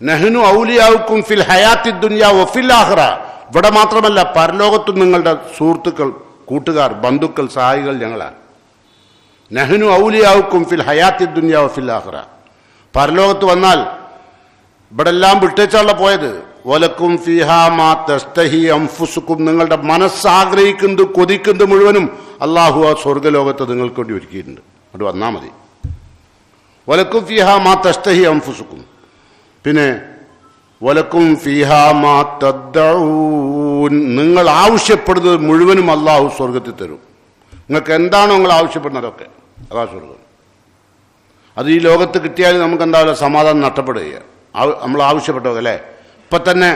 നഹ്നു ഔലിയാവുക്കും ഫിൽ ഹയാത്തി ദുനിയ വഫിൽ ആഖിറ, ഇവിടെ മാത്രമല്ല പരലോകത്തും നിങ്ങളുടെ സുഹൃത്തുക്കൾ, കൂട്ടുകാർ, ബന്ധുക്കൾ, സഹായികൾ ഞങ്ങളാണ്. നഹ്നു ഔലിയാവുക്കും ഫിൽ ഹയാത്തി ദുനിയ വഫിൽ ആഖിറ. പരലോകത്ത് വന്നാൽ ഇവിടെ എല്ലാം വിട്ടേച്ചാണല്ലോ പോയത്. വലക്കും ഫീഹാ മാ തസ്തഹി അൻഫുസുക്കും, നിങ്ങളുടെ മനസ്സാഗ്രഹിക്കുന്നത് കൊതിക്കുന്നത് മുഴുവനും അല്ലാഹു ആ സ്വർഗ്ഗലോകത്ത് നിങ്ങൾക്ക് വേണ്ടി ഒരുക്കിയിട്ടുണ്ട്. അത് വന്നാൽ മതി. വലക്കും ഫീഹാ മാ തസ്തഹി അൻഫുസുക്കും, പിന്നെ വലക്കും ഫീഹാ മാ തദ്ദഊൻ, നിങ്ങൾ ആവശ്യപ്പെടുന്നത് മുഴുവനും അല്ലാഹു സ്വർഗത്തിൽ തരും. നിങ്ങൾക്ക് എന്താണോ നിങ്ങൾ ആവശ്യപ്പെടുന്നത് അതൊക്കെ അതാ സ്വർഗം. അത് ഈ ലോകത്ത് കിട്ടിയാൽ നമുക്ക് എന്തായാലും സമാധാനം നഷ്ടപ്പെടുക. നമ്മൾ ആവശ്യപ്പെട്ടത് അല്ലേ? ഇപ്പം തന്നെ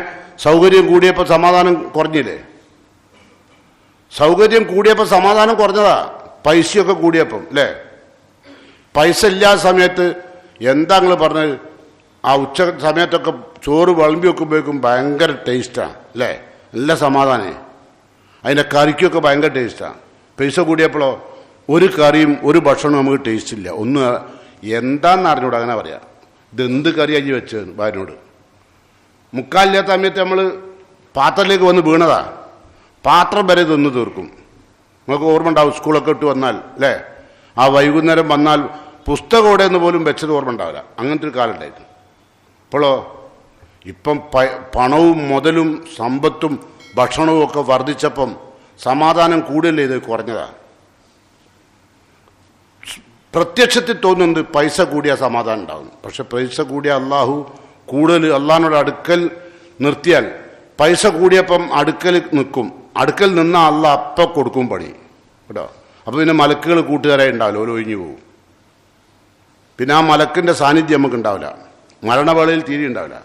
സൗകര്യം കൂടിയപ്പോൾ സമാധാനം കുറഞ്ഞില്ലേ? സൗകര്യം കൂടിയപ്പോൾ സമാധാനം കുറഞ്ഞതാ, പൈസയൊക്കെ കൂടിയപ്പം അല്ലേ? പൈസ ഇല്ലാത്ത സമയത്ത് എന്താ നിങ്ങൾ പറഞ്ഞത്? ആ ഉച്ച സമയത്തൊക്കെ ചോറ് വിളമ്പി വെക്കുമ്പോഴേക്കും ഭയങ്കര ടേസ്റ്റാണ് അല്ലേ? നല്ല സമാധാനേ. അതിൻ്റെ കറിക്കൊക്കെ ഭയങ്കര ടേസ്റ്റാണ്. പൈസ കൂടിയപ്പോഴോ ഒരു കറിയും ഒരു ഭക്ഷണവും നമുക്ക് ടേസ്റ്റ് ഇല്ല. ഒന്ന് എന്താണെന്ന് അറിഞ്ഞൂടെ, അങ്ങനെ പറയാം. ഇതെന്ത് കറിയാക്കി വെച്ചത് ഭാര്യനോട്. മുക്കാലില്ലാത്ത സമയത്ത് നമ്മൾ പാത്രത്തിലേക്ക് വന്ന് വീണതാ, പാത്രം വരെ തിന്ന് തീർക്കും. നമുക്ക് ഓർമ്മ ഉണ്ടാവും, സ്കൂളൊക്കെ ഇട്ട് വന്നാൽ അല്ലേ? ആ വൈകുന്നേരം വന്നാൽ പുസ്തകം എവിടെയെന്ന് പോലും വെച്ചത് ഓർമ്മ ഉണ്ടാവില്ല. അങ്ങനത്തെ ഒരു കാലം ഉണ്ടായിരുന്നു. ഇപ്പോഴോ ഇപ്പം പണവും മുതലും സമ്പത്തും ഭക്ഷണവും ഒക്കെ വർദ്ധിച്ചപ്പം സമാധാനം കൂടുതൽ ഇത് കുറഞ്ഞതാ. പ്രത്യക്ഷത്തിൽ തോന്നുന്നത് പൈസ കൂടിയ സമാധാനം ഉണ്ടാകും. പക്ഷെ പൈസ കൂടിയ അള്ളാഹു കൂടുതൽ അള്ളാഹിനോട് അടുക്കൽ നിർത്തിയാൽ പൈസ കൂടിയപ്പം അടുക്കൽ നിൽക്കും. അടുക്കൽ നിന്നാൽ അള്ളാഹ് അപ്പം കൊടുക്കും പണി കേട്ടോ. അപ്പോൾ പിന്നെ മലക്കുകൾ കൂട്ടുകാരായി ഉണ്ടാവില്ല, ഓരോ ഒഴിഞ്ഞു പോകും. പിന്നെ ആ മലക്കിൻ്റെ സാന്നിധ്യം നമുക്ക് ഉണ്ടാവില്ല. മരണവേളയിൽ തീരെ ഉണ്ടാവില്ല.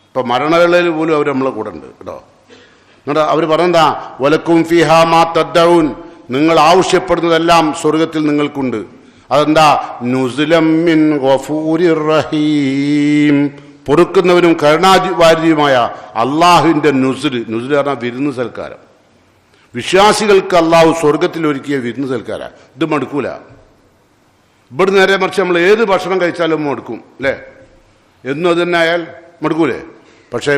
ഇപ്പം മരണവേളയിൽ പോലും അവർ നമ്മളെ കൂടെ ഉണ്ട് കേട്ടോ. എന്നിട്ട് അവർ പറഞ്ഞെന്താ, വലക്കും ഫിഹാ മാ തദ്ദഊൻ, നിങ്ങൾ ആവശ്യപ്പെടുന്നതെല്ലാം സ്വർഗത്തിൽ നിങ്ങൾക്കുണ്ട്. അതെന്താ, നുസുലം മിൻ ഗഫൂരിർ റഹീം, പൊറുക്കുന്നവനും കരുണാവാരിയുമായ അള്ളാഹുവിൻ്റെ നുസുൽ. നുസുൽ പറഞ്ഞാൽ വിരുന്ന് സൽക്കാരം. വിശ്വാസികൾക്ക് അള്ളാഹു സ്വർഗത്തിൽ ഒരുക്കിയ വിരുന്ന് സൽക്കാരം. ഇത് മടുക്കൂല. ഇവിടെ നേരെ മറിച്ച് നമ്മൾ ഏത് ഭക്ഷണം കഴിച്ചാലും മടുക്കും അല്ലേ? എന്നും അത് തന്നെ ആയാൽ മടുക്കൂലേ? പക്ഷേ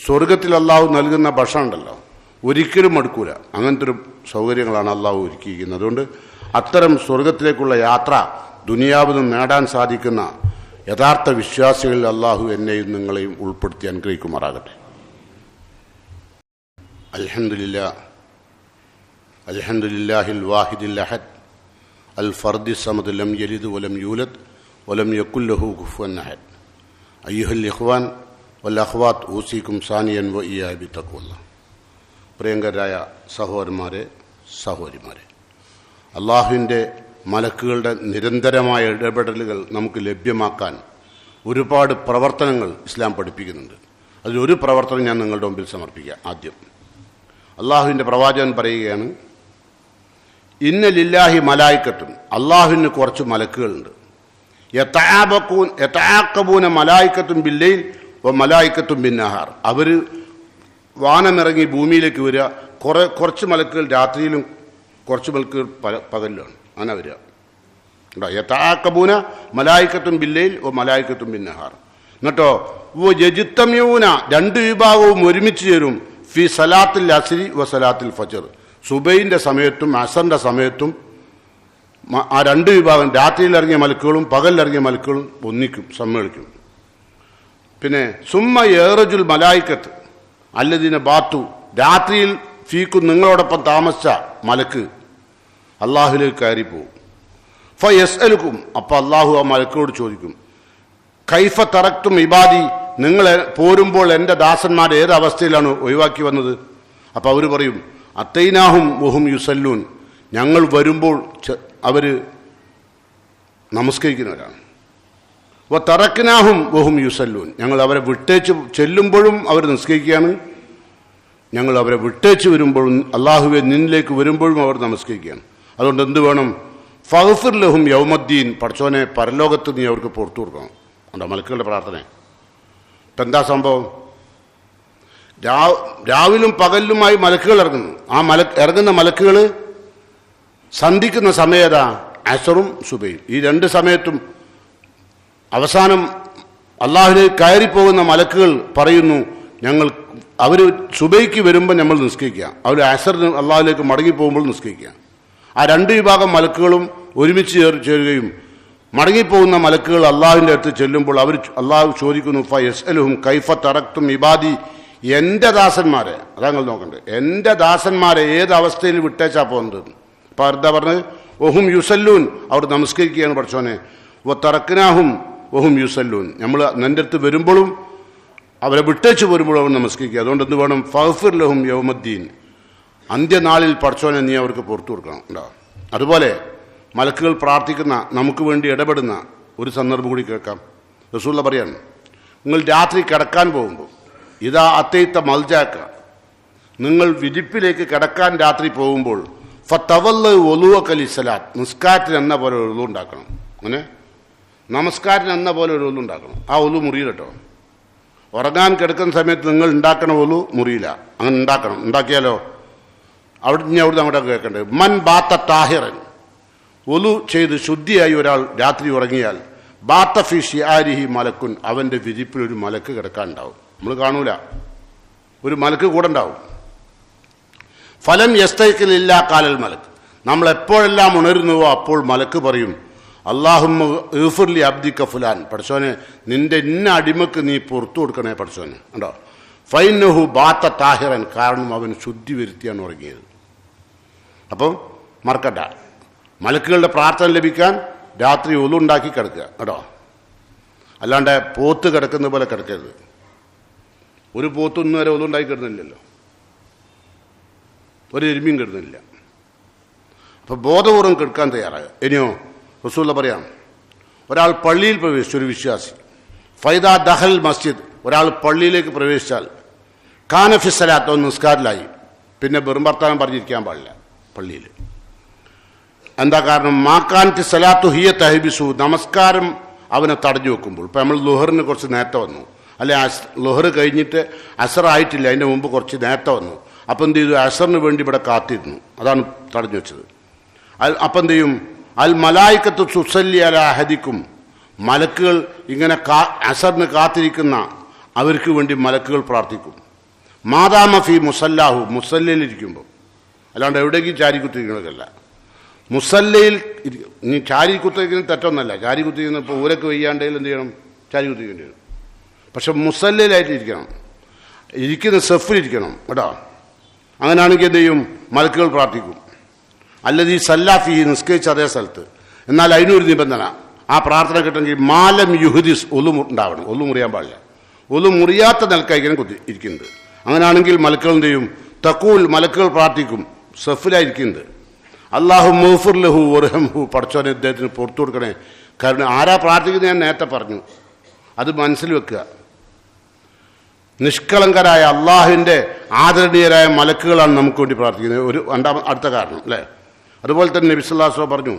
സ്വർഗത്തിൽ അള്ളാഹു നൽകുന്ന ഭക്ഷണം ഉണ്ടല്ലോ, ഒരിക്കലും മടുക്കൂല. അങ്ങനത്തെ ഒരു സൗകര്യങ്ങളാണ് അള്ളാഹു ഒരുക്കിയിരിക്കുന്നത്. അതുകൊണ്ട് അത്തരം സ്വർഗത്തിലേക്കുള്ള യാത്ര ദുനിയാവിൽ നിന്ന് നേടാൻ സാധിക്കുന്ന യഥാർത്ഥ വിശ്വാസികളിൽ അള്ളാഹു എന്നെയും നിങ്ങളെയും ഉൾപ്പെടുത്തി അനുഗ്രഹിക്കുമാറാകട്ടെ. അൽഹംദുലില്ലാഹിൽ വാഹിദിൽ അഹദ് അൽ ഫർദി സമദ് ലം യലിദ് വലം യൂലദ് വലം യകുൽ ലഹു കുഫുവൻ അഹദ്. അയ്യുഹൽ ഇഖ്വാൻ വൽ അഖ്വാത്ത് ഊസിക്കും സാനിയൻ വ ഇയ്യായ ബിത്തഖ്വല്ലാഹ്. പ്രിയങ്കരായ സഹോദരന്മാരെ, സഹോദരിമാരെ, അള്ളാഹുവിൻ്റെ മലക്കുകളുടെ നിരന്തരമായ ഇടപെടലുകൾ നമുക്ക് ലഭ്യമാക്കാൻ ഒരുപാട് പ്രവർത്തനങ്ങൾ ഇസ്ലാം പഠിപ്പിക്കുന്നുണ്ട്. അതിലൊരു പ്രവർത്തനം ഞാൻ നിങ്ങളുടെ മുമ്പിൽ സമർപ്പിക്കാം. ആദ്യം അള്ളാഹുവിൻ്റെ പ്രവാചകൻ പറയുകയാണ്, ഇന്ന ലില്ലാഹി മലായിക്കത്തുൻ, അള്ളാഹുവിന് കുറച്ച് മലക്കുകളുണ്ട്. യതആഖബൂന മലായിക്കത്തുൻ ബില്ലൈൽ വ മലായിക്കത്തുൻ ബിന്നഹാർ. അവർ വാനമിറങ്ങി ഭൂമിയിലേക്ക് വരിക. കുറച്ച് മലക്കുകൾ രാത്രിയിലും കുറച്ച് മലക്കുകൾ പകലിലാണ്. അങ്ങനെ വരിക. യതആഖബൂന മലായിക്കത്തുൻ ബില്ലൈൽ വ മലായിക്കത്തുൻ ബിന്നഹാർ. എന്നിട്ടോ യജ്തമിഊന, രണ്ട് വിഭാഗവും ഒരുമിച്ച് ചേരും. ഫി സലാത്തിൽ അസ്രി വ സലാത്തിൽ ഫജ്ർ, സുബൈൻ്റെ സമയത്തും അസറിൻ്റെ സമയത്തും ആ രണ്ട് വിഭാഗം, രാത്രിയിൽ ഇറങ്ങിയ മലക്കുകളും പകലിറങ്ങിയ മലക്കുകളും ഒന്നിക്കും, സമ്മേളിക്കും. പിന്നെ സുമ്മ യറജുൽ മലായിക്കത്ത് അല്ലദീന ബാത്തു, രാത്രിയിൽ ഫീക്കും നിങ്ങളോടൊപ്പം താമസിച്ച മലക്ക് അള്ളാഹുലേക്ക് കയറിപ്പോവും. ഫയസ്അലുക്കും, അപ്പോൾ അള്ളാഹു ആ മലക്കോട് ചോദിക്കും, കൈഫ തറക്തും ഇബാദി, നിങ്ങൾ പോരുമ്പോൾ എൻ്റെ ദാസന്മാർ ഏത് അവസ്ഥയിലാണ് ഒഴിവാക്കി വന്നത്? അപ്പോൾ അവർ പറയും, അത്തൈനാഹും വഹും യുസല്ലൂൻ, ഞങ്ങൾ വരുമ്പോൾ അവർ നമസ്കരിക്കുന്നവരാണ്. വ തറക്നാഹും വഹും യുസല്ലൂൻ, ഞങ്ങൾ അവരെ വിട്ടേച്ച് ചെല്ലുമ്പോഴും അവർ നിസ്കരിക്കുകയാണ്. ഞങ്ങൾ അവരെ വിട്ടേച്ച് വരുമ്പോഴും അള്ളാഹുവെ നിന്നിലേക്ക് വരുമ്പോഴും അവർ നമസ്കരിക്കുകയാണ്. അതുകൊണ്ട് എന്ത് വേണം? ഫഗ്ഫിർ ലഹും യൗമദ്ദീൻ, പടച്ചോനെ പരലോകത്ത് നീ അവർക്ക് പുറത്തു കൊടുക്കണം. ഉണ്ടോ മലക്കുകളുടെ പ്രാർത്ഥന? ഇപ്പം എന്താ സംഭവം? രാവിലും പകലിലുമായി മലക്കുകൾ ഇറങ്ങുന്നു. ആ ഇറങ്ങുന്ന മലക്കുകൾ സന്ധിക്കുന്ന സമയതാ അസറും സുബൈയും. ഈ രണ്ട് സമയത്തും അവസാനം അള്ളാഹുലേക്ക് കയറിപ്പോകുന്ന മലക്കുകൾ പറയുന്നു, അവർ സുബൈക്ക് വരുമ്പോൾ നമ്മൾ നിസ്കരിക്കുക, അവർ അസറിന് അള്ളാഹുലേക്ക് മടങ്ങിപ്പോകുമ്പോൾ നിസ്കരിക്കുക. ആ രണ്ട് വിഭാഗം മലക്കുകളും ഒരുമിച്ച് ചേരുകയും മടങ്ങിപ്പോകുന്ന മലക്കുകൾ അള്ളാഹുവിൻ്റെ അടുത്ത് ചെല്ലുമ്പോൾ അള്ളാഹു ചോദിക്കുന്നു, ഫയസ്അലുഹും കൈഫ തറക്തും ഇബാദി, എൻ്റെ ദാസന്മാരെ, അതാ നിങ്ങൾ നോക്കണ്ടേ, എൻ്റെ ദാസന്മാരെ ഏത് അവസ്ഥയിൽ വിട്ടേച്ചാ പോകുന്നത്? അപ്പം എന്താ പറഞ്ഞത്? ഒഹും യുസല്ലൂൻ, അവർ നമസ്കരിക്കുകയാണ് പടച്ചോനെ. ഒ തറക്നാഹും ഒഹും യുസല്ലൂൻ, നമ്മൾ നിൻ്റെ അടുത്ത് വരുമ്പോഴും അവരെ വിട്ടേച്ച് വരുമ്പോഴും അവർ നമസ്കരിക്കുക. അതുകൊണ്ട് എന്ത് വേണം? ഫഗ്ഫിർ ലഹും യൗമദ്ദീൻ, അന്ത്യനാളിൽ പടച്ചോനെ നീ അവർക്ക് പുറത്തു കൊടുക്കണം. ഉണ്ടാവും. അതുപോലെ മലക്കുകൾ പ്രാർത്ഥിക്കുന്ന, നമുക്ക് വേണ്ടി ഇടപെടുന്ന ഒരു സന്ദർഭം കൂടി കേൾക്കാം. റസൂലുള്ള പറയാണ്, നിങ്ങൾ രാത്രി കിടക്കാൻ പോകുമ്പോൾ ഇതാ അത്തൈത്ത മൽജാക്ക, നിങ്ങൾ വിരിപ്പിലേക്ക് കിടക്കാൻ രാത്രി പോകുമ്പോൾ ഫതവല്ല ഒലുവക്കൽ ഇസ്ലാത്ത്, നിസ്കാരത്തിന് എന്ന പോലെ ഒരു ഒലു ഉണ്ടാക്കണം. അങ്ങനെ നമസ്കാരത്തിന് എന്ന പോലെ ഒരു ഒലു ഉണ്ടാക്കണം. ആ ഒലു മുറിയില്ല കേട്ടോ. ഉറങ്ങാൻ കിടക്കുന്ന സമയത്ത് നിങ്ങൾ ഉണ്ടാക്കണ ഒലു മുറിയില്ല. അങ്ങനെ ഉണ്ടാക്കണം. ഉണ്ടാക്കിയാലോ അവിടുന്ന് അങ്ങോട്ടൊക്കെ കേൾക്കേണ്ടത്, മൻ ബാത്ത താഹിറൻ, ഒലു ചെയ്ത് ശുദ്ധിയായി ഒരാൾ രാത്രി ഉറങ്ങിയാൽ ബാത്ത ഫി ഷിആരിഹി മലക്കുൻ, അവൻ്റെ വിരിപ്പിൽ ഒരു മലക്ക് കിടക്കാനുണ്ടാവും. നമ്മൾ കാണൂല, ഒരു മലക്ക് കൂടെ ഉണ്ടാവും. ഫലം യസ്തൈഖിലില്ലാ കാലൽ മലക്ക്, നമ്മൾ എപ്പോഴെല്ലാം ഉണരുന്നുവോ അപ്പോൾ മലക്ക് പറയും, അല്ലാഹുമ്മ ഇഗ്ഫിർലി അബ്ദിക ഫുലാൻ, പഠിച്ചോനെ നിന്റെ ഇന്ന അടിമക്ക് നീ പുറത്തു കൊടുക്കണേ പഠിച്ചോനെ. ഉണ്ടോ? ഫൈനഹു ബാത്ത താഹിറൻ, കാരണം അവൻ ശുദ്ധി വരുത്തിയാണ് ഉറങ്ങിയത്. അപ്പം മറക്കണ്ട, മലക്കുകളുടെ പ്രാർത്ഥന ലഭിക്കാൻ രാത്രി ഒലുണ്ടാക്കി കിടക്കുക കേട്ടോ. അല്ലാണ്ട് പോത്ത് കിടക്കുന്ന പോലെ കിടക്കരുത്. ഒരു പോത്ത് ഇന്ന് വരെ ഒലുണ്ടാക്കി കിടന്നില്ലല്ലോ, ഒരു എരുമയും കിടന്നില്ല. അപ്പം ബോധപൂർവം കിടക്കാൻ തയ്യാറാകുക. ഇനിയോ റസൂലുള്ള പറയാം, ഒരാൾ പള്ളിയിൽ പ്രവേശിച്ചു, ഒരു വിശ്വാസി, ഫൈദാ ദഹൽ മസ്ജിദ്, ഒരാൾ പള്ളിയിലേക്ക് പ്രവേശിച്ചാൽ കാനഫി സലാത്ത്, ഒന്ന് നിസ്കാരിലായി, പിന്നെ വെറും വർത്താനം പറഞ്ഞിരിക്കാൻ പാടില്ല പള്ളിയിൽ. എന്താ കാരണം? മാക്കാൻറ്റി സലാത്തു ഹിയ തഹബിസു, നമസ്കാരം അവനെ തടഞ്ഞു വെക്കുമ്പോൾ. ഇപ്പം നമ്മൾ ലുഹറിന് കുറച്ച് നേരത്തെ വന്നു, അല്ലെ ലുഹർ കഴിഞ്ഞിട്ട് അസർ ആയിട്ടില്ല, അതിൻ്റെ മുമ്പ് കുറച്ച് നേരത്തെ വന്നു. അപ്പം എന്ത് ചെയ്തു? അസറിന് വേണ്ടി ഇവിടെ കാത്തിരുന്നു, അതാണ് തടഞ്ഞു വെച്ചത്. അപ്പം എന്ത് ചെയ്യും? അൽ മലായിക്കത്ത് സുസല്ലി അല അഹദിക്കും, മലക്കുകൾ ഇങ്ങനെ അസറിന് കാത്തിരിക്കുന്ന അവർക്ക് വേണ്ടി മലക്കുകൾ പ്രാർത്ഥിക്കും. മാതാമ ഫി മുസല്ലാഹു, മുസല്ലയിലിരിക്കുമ്പോൾ, അല്ലാണ്ട് എവിടേക്കും ചാരിക്കുത്തിരിക്കണതല്ല. മുസല്ലയിൽ നീ ചാരിക്കുത്തിരിക്കുന്നത് തെറ്റൊന്നല്ല. ചാരിക്കുത്തിരിക്കുന്ന ഇപ്പോൾ ഊരക്ക് വയ്യാണ്ടെങ്കിൽ എന്ത് ചെയ്യണം? ചാരിക്കുത്തിരിക്കേണ്ടി വരും. പക്ഷെ മുസല്ലയിലായിട്ട് ഇരിക്കണം, ഇരിക്കുന്ന സെഫിലിരിക്കണം കേട്ടോ. അങ്ങനെയാണെങ്കിൽ എന്ത് ചെയ്യും? മലക്കുകൾ പ്രാർത്ഥിക്കും. അല്ലത് ഈ സല്ലാഫി, നിസ്കരിച്ച അതേ സ്ഥലത്ത്. എന്നാൽ അതിനൊരു നിബന്ധന, ആ പ്രാർത്ഥന കിട്ടണമെങ്കിൽ മാലം യുഹദിസ്, ഒലു ഉണ്ടാവണം, ഒലു മുറിയാൻ പാടില്ല. ഒലു മുറിയാത്ത നിലക്കായിരിക്കണം ഇരിക്കുന്നത്. അങ്ങനെയാണെങ്കിൽ മലക്കുകൾ എന്ത് ചെയ്യും? തക്കൂൽ, മലക്കുകൾ പ്രാർത്ഥിക്കും സഫിലായിരിക്കുന്നത്. അല്ലാഹു മഗ്ഫിർ ലഹു വർഹംഹു, പടച്ചോനെ ഇദ്ദേഹത്തിന് പുറത്തു കൊടുക്കണേ. കാരണം ആരാ പ്രാർത്ഥിക്കുന്നത് ഞാൻ നേരത്തെ പറഞ്ഞു, അത് മനസ്സിൽ വെക്കുക. നിഷ്കളങ്കരായ അള്ളാഹുവിൻ്റെ ആദരണീയരായ മലക്കുകളാണ് നമുക്ക് വേണ്ടി പ്രാർത്ഥിക്കുന്നത്. ഒരു അടുത്ത കാരണം അല്ലേ. അതുപോലെ തന്നെ നബി സല്ലല്ലാഹു അലൈഹി വസല്ലം പറഞ്ഞു,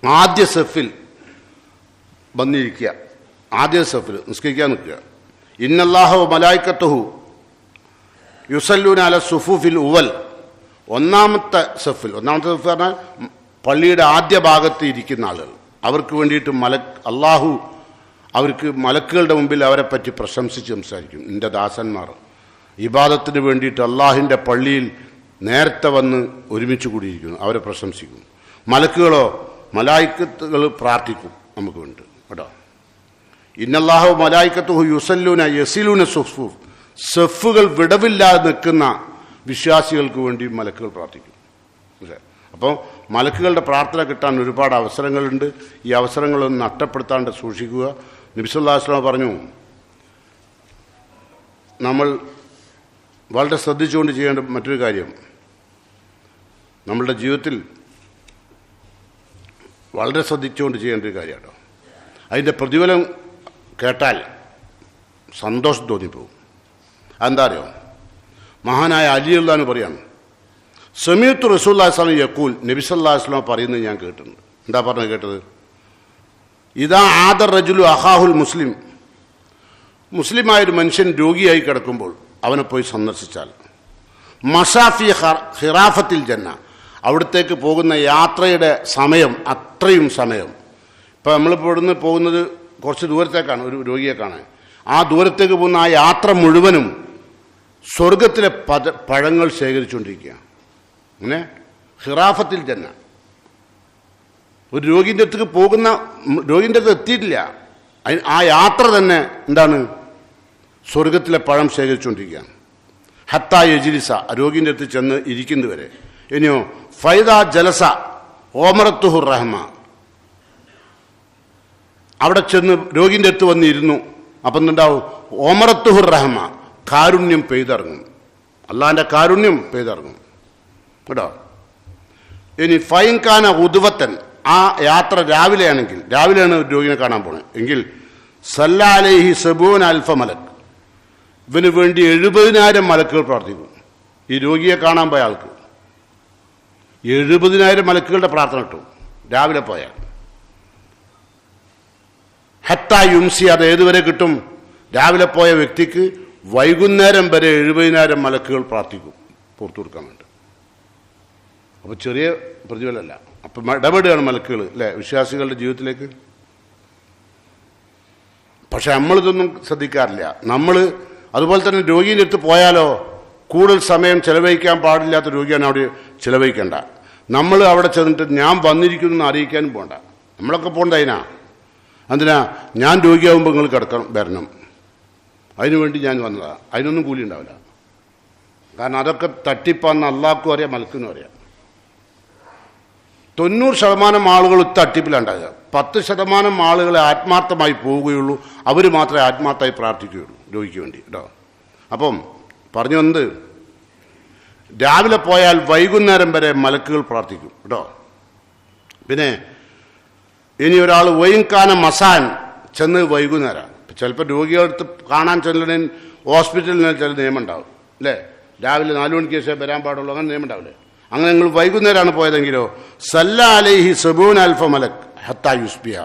ആദ്യ സഫിൽ വന്നിരിക്കുക, ആദ്യ സഫിൽ നിസ്കരിക്കാൻ നിൽക്കുക. ഇന്നല്ലാഹു മലായിക്കത്തുഹു യുസല്ലൂന അല സുഫൂഫിൽ ഉവൽ, ഒന്നാമത്തെ സഫിൽ പറഞ്ഞാൽ പള്ളിയുടെ ആദ്യ ഭാഗത്ത് ഇരിക്കുന്ന ആളുകൾ, അവർക്ക് വേണ്ടിയിട്ട് അള്ളാഹു അവർക്ക് മലക്കുകളുടെ മുമ്പിൽ അവരെ പറ്റി പ്രശംസിച്ച് സംസാരിക്കും. എൻ്റെ ദാസന്മാർ ഇബാദത്തിന് വേണ്ടിയിട്ട് അള്ളാഹിൻ്റെ പള്ളിയിൽ നേരത്തെ വന്ന് ഒരുമിച്ച് കൂടിയിരിക്കുന്നു, അവരെ പ്രശംസിക്കും. മലക്കുകളോ, മലായിക്കത്തുകൾ പ്രാർത്ഥിക്കും നമുക്ക് വേണ്ടി കേട്ടോ. ഇന്നല്ലാഹു മലായിക്കത്തുഹു യുസല്ലൂന യസിലൂന സുഫൂഫ്, സഫുകൾ വിടവില്ലാതെ നിൽക്കുന്ന വിശ്വാസികൾക്ക് വേണ്ടി മലക്കുകൾ പ്രാർത്ഥിക്കും. അപ്പോൾ മലക്കുകളുടെ പ്രാർത്ഥന കിട്ടാൻ ഒരുപാട് അവസരങ്ങളുണ്ട്. ഈ അവസരങ്ങളൊന്നും നഷ്ടപ്പെടുത്താണ്ട് സൂക്ഷിക്കുക. നബി സല്ലല്ലാഹു അലൈഹി വസല്ലം പറഞ്ഞു, നമ്മൾ വളരെ ശ്രദ്ധിച്ചുകൊണ്ട് ചെയ്യേണ്ട മറ്റൊരു കാര്യം, നമ്മളുടെ ജീവിതത്തിൽ വളരെ ശ്രദ്ധിച്ചുകൊണ്ട് ചെയ്യേണ്ട ഒരു കാര്യമാണ്. അതിൻ്റെ പ്രതിഫലം കേട്ടാൽ സന്തോഷം തോന്നിപ്പോകും. അതെന്താ അറിയോ? മഹാനായ അലി അള്ളാഹു പറയാണ്, സമീഅത്തു റസൂലുള്ളാഹി സ്വല്ലല്ലാഹു അലൈഹി വസല്ലം യഖൂൽ, നബി സല്ലല്ലാഹു അലൈഹി വസല്ലം പറയുന്നത് ഞാൻ കേട്ടിട്ടുണ്ട്. എന്താ പറഞ്ഞത് കേട്ടത്? ഇദാ ആദർ റജുലു അഖാഹുൽ മുസ്ലിം, മുസ്ലിമായൊരു മനുഷ്യൻ രോഗിയായി കിടക്കുമ്പോൾ അവനെ പോയി സന്ദർശിച്ചാൽ, മഷാഫി ഖിറാഫത്തിൽ ജന്ന, അവിടത്തേക്ക് പോകുന്ന യാത്രയുടെ സമയം, അത്രയും സമയം. ഇപ്പം നമ്മളിപ്പോൾ ഇവിടുന്ന് പോകുന്നത് കുറച്ച് ദൂരത്തേക്കാണ് ഒരു രോഗിയെ കാണാൻ. ആ ദൂരത്തേക്ക് പോകുന്ന ആ യാത്ര മുഴുവനും സ്വർഗത്തിലെ പഴങ്ങൾ ശേഖരിച്ചുകൊണ്ടിരിക്കുക. അങ്ങനെ ഖിറാഫത്തിൽ ജന്ന, ഒരു രോഗിൻ്റെ അടുത്തേക്ക് പോകുന്ന, രോഗിൻ്റെ അടുത്ത് എത്തിയിട്ടില്ല, ആ യാത്ര തന്നെ എന്താണ്? സ്വർഗത്തിലെ പഴം ശേഖരിച്ചുകൊണ്ടിരിക്കുകയാണ്. ഹത്താ യജ്ലിസ, രോഗിൻ്റെ അടുത്ത് ചെന്ന് ഇരിക്കുന്നവരെ. ഇനിയോ ഫൈദാ ജലസ ഓമറത്തുഹുർ റഹ്മ, അവിടെ ചെന്ന് രോഗിൻ്റെ അടുത്ത് വന്നിരുന്നു. അപ്പം എന്തുണ്ടാവും? ഓമറത്തുഹുർ റഹ്മ, കാരുണ്യം പെയ്തിറങ്ങും, അള്ളാഹിൻ്റെ കാരുണ്യം പെയ്തിറങ്ങും കേട്ടോ. ഇനി ഫൈൻകാന ഉദ്വത്തൻ, ആ യാത്ര രാവിലെയാണെങ്കിൽ, രാവിലെയാണ് രോഗിനെ കാണാൻ പോണത് എങ്കിൽ, സല്ലല്ലാഹി സബൂന അൽഫ മലക്ക്, ഇവന് വേണ്ടി 70,000 മലക്കുകൾ പ്രാർത്ഥിക്കും. ഈ രോഗിയെ കാണാൻ പോയ ആൾക്ക് 70,000 മലക്കുകളുടെ പ്രാർത്ഥന കിട്ടും രാവിലെ പോയാൽ. ഹത്താ യുംസി, അത് ഏതുവരെ കിട്ടും? രാവിലെ പോയ വ്യക്തിക്ക് വൈകുന്നേരം വരെ 70,000 മലക്കുകൾ പ്രാർത്ഥിക്കും പുറത്തു കൊടുക്കാൻ വേണ്ടി. അപ്പോൾ ചെറിയ പ്രതിഫലമല്ല. അപ്പം ഇടപെടുകയാണ് മലക്കുകൾ അല്ലേ വിശ്വാസികളുടെ ജീവിതത്തിലേക്ക്. പക്ഷെ നമ്മളിതൊന്നും ശ്രദ്ധിക്കാറില്ല. നമ്മൾ അതുപോലെ തന്നെ രോഗീൻ്റെ അടുത്ത് പോയാലോ കൂടുതൽ സമയം ചെലവഴിക്കാൻ പാടില്ലാത്ത രോഗിയാണ് അവിടെ ചെലവഴിക്കേണ്ട. നമ്മൾ അവിടെ ചെന്നിട്ട് ഞാൻ വന്നിരിക്കുന്നു എന്ന് അറിയിക്കാനും പോകണ്ട. നമ്മളൊക്കെ പോകണ്ട അതിനാ. എന്തിനാ? ഞാൻ രോഗിയാകുമ്പോൾ നിങ്ങൾ വരണം, അതിനുവേണ്ടി ഞാൻ വന്നതാണ്. അതിനൊന്നും കൂലി ഉണ്ടാവില്ല. കാരണം അതൊക്കെ തട്ടിപ്പാന്ന് അള്ളാഹ്ക്കും അറിയാം, മലക്കിനും അറിയാം. 90% ആളുകൾ തട്ടിപ്പിലുണ്ടാകുക. 10% ആളുകളെ ആത്മാർത്ഥമായി പോവുകയുള്ളൂ. അവർ മാത്രമേ ആത്മാർത്ഥമായി പ്രാർത്ഥിക്കുകയുള്ളൂ രോഗിക്ക് വേണ്ടി കേട്ടോ. അപ്പം പറഞ്ഞു വന്നത്, രാവിലെ പോയാൽ വൈകുന്നേരം വരെ മലക്കുകൾ പ്രാർത്ഥിക്കും കേട്ടോ. പിന്നെ ഇനി ഒരാൾ വൈകാന മസാൻ ചെന്ന് വൈകുന്നേരം, ചിലപ്പോൾ രോഗികളടുത്ത് കാണാൻ ചെല്ലണേന് ഹോസ്പിറ്റലിന് ചില നിയമം ഉണ്ടാവും അല്ലേ? രാവിലെ 4 മണിക്ക് ശേഷം വരാൻ പാടുള്ളൂ, അങ്ങനെ നിയമം ഉണ്ടാവില്ലേ? അങ്ങനെ നിങ്ങൾ വൈകുന്നേരമാണ് പോയതെങ്കിലോ സല്ല അലൈഹി 70,000 മലക് ഹത്താ യുസ്ബിയ,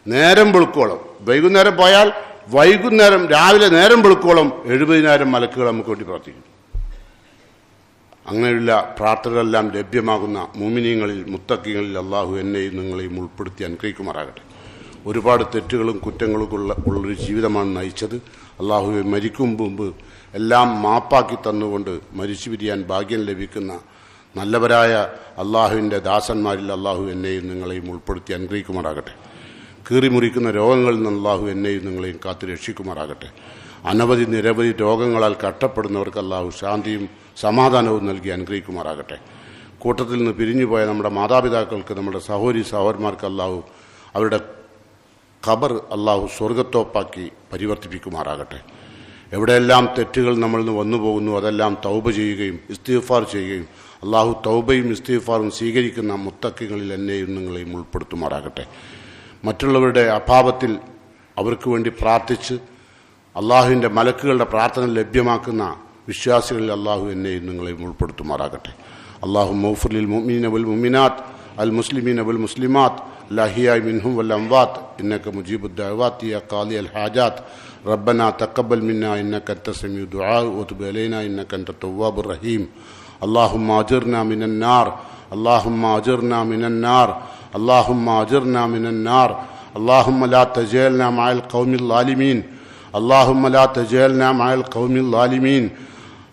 നേരം വെളുക്കോളം. വൈകുന്നേരം പോയാൽ വൈകുന്നേരം രാവിലെ നേരം വെളുക്കോളം 70,000 മലക്കുകൾ നമുക്ക് വേണ്ടി പ്രാർത്ഥിക്കും. അങ്ങനെയുള്ള പ്രാർത്ഥനകളെല്ലാം ലഭ്യമാകുന്ന മുഅ്മിനീങ്ങളിൽ മുത്തഖീങ്ങളിൽ അള്ളാഹു എന്നെയും നിങ്ങളെയും ഉൾപ്പെടുത്തി അനുഗ്രഹിക്കുമാറാകട്ടെ. ഒരുപാട് തെറ്റുകളും കുറ്റങ്ങളും ഉള്ളൊരു ജീവിതമാണ് നയിച്ചത്. അള്ളാഹുവെ മരിക്കും മുമ്പ് എല്ലാം മാപ്പാക്കി തന്നുകൊണ്ട് മരിച്ചു പിരിയാൻ ഭാഗ്യം ലഭിക്കുന്ന നല്ലവരായ അള്ളാഹുവിൻ്റെ ദാസന്മാരിൽ അള്ളാഹു എന്നെയും നിങ്ങളെയും ഉൾപ്പെടുത്തി അനുഗ്രഹിക്കുമാറാകട്ടെ. കീറിമുറിക്കുന്ന രോഗങ്ങളിൽ നിന്ന് അള്ളാഹു എന്നെയും നിങ്ങളെയും കാത്തു രക്ഷിക്കുമാറാകട്ടെ. അനവധി നിരവധി രോഗങ്ങളാൽ കഷ്ടപ്പെടുന്നവർക്ക് അള്ളാഹു ശാന്തിയും സമാധാനവും നൽകി അനുഗ്രഹിക്കുമാറാകട്ടെ. കൂട്ടത്തിൽ നിന്ന് പിരിഞ്ഞുപോയ നമ്മുടെ മാതാപിതാക്കൾക്ക്, നമ്മുടെ സഹോദരന്മാർക്ക് അള്ളാഹു അവരുടെ ഖബർ അള്ളാഹു സ്വർഗത്തോപ്പാക്കി പരിവർത്തിപ്പിക്കുമാറാകട്ടെ. എവിടെയെല്ലാം തെറ്റുകൾ നമ്മളിൽ നിന്ന് വന്നു പോകുന്നു അതെല്ലാം തൗബ ചെയ്യുകയും ഇസ്തിഗ്ഫാർ ചെയ്യുകയും അള്ളാഹു തൗബയും ഇസ്തിഗ്ഫാറും സ്വീകരിക്കുന്ന മുത്തഖീങ്ങളിൽ എന്നെയും നിങ്ങളെയും ഉൾപ്പെടുത്തുമാറാകട്ടെ. മറ്റുള്ളവരുടെ അഭാവത്തിൽ അവർക്ക് വേണ്ടി പ്രാർത്ഥിച്ച് അള്ളാഹുവിൻ്റെ മലക്കുകളുടെ പ്രാർത്ഥന ലഭ്യമാക്കുന്ന വിശ്വാസികളിൽ അള്ളാഹു എന്നെയും നിങ്ങളെയും ഉൾപ്പെടുത്തുമാറാകട്ടെ. അള്ളാഹു മൗഫുലിൽ മുഅ്മിനീന വൽ മുഅ്മിനാത്ത് അൽ മുസ്ലിമീന വൽ മുസ്ലിമാത്ത് الأحياء منهم والأموات إنك مجيب الدعوات يا قاضي الحاجات ربنا تقبل منا إنك أنت السميع الدعاء وتب علينا إنك أنت التواب الرحيم اللهم أجرنا من النار اللهم أجرنا من النار اللهم أجرنا من النار اللهم لا تجعلنا مع القوم الظالمين اللهم لا تجعلنا مع القوم الظالمين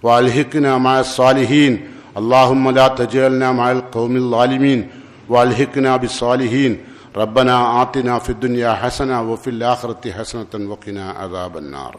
وألحقنا مع الصالحين اللهم لا تجعلنا مع القوم الظالمين والحقنا بالصالحين ربنا آتنا في الدنيا حسنة وفي الآخرة حسنة وقنا عذاب النار.